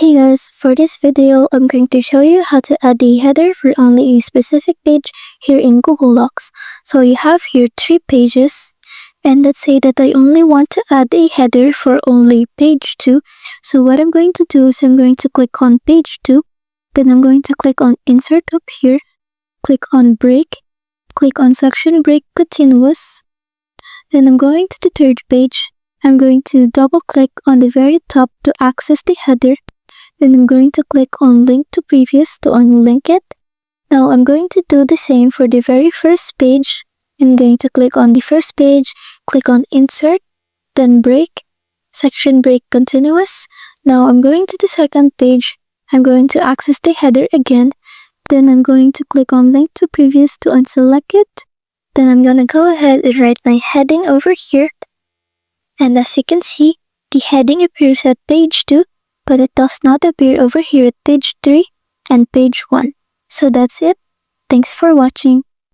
Hey guys, for this video, I'm going to show you how to add a header for only a specific page here in Google Docs. So you have here 3 pages, and let's say that I only want to add a header for only page 2. So what I'm going to do is I'm going to click on page 2, then I'm going to click on insert up here, click on break, click on section break continuous, then I'm going to the third page. I'm going to double click on the very top to access the header. Then I'm going to click on link to previous to unlink it. Now I'm going to do the same for the very first page. I'm going to click on the first page, click on insert, then break, section break continuous. Now I'm going to the second page. I'm going to access the header again. Then I'm going to click on link to previous to unselect it. Then I'm gonna go ahead and write my heading over here. And as you can see, the heading appears at page 2, but it does not appear over here at page 3 and page 1. So that's it. Thanks for watching.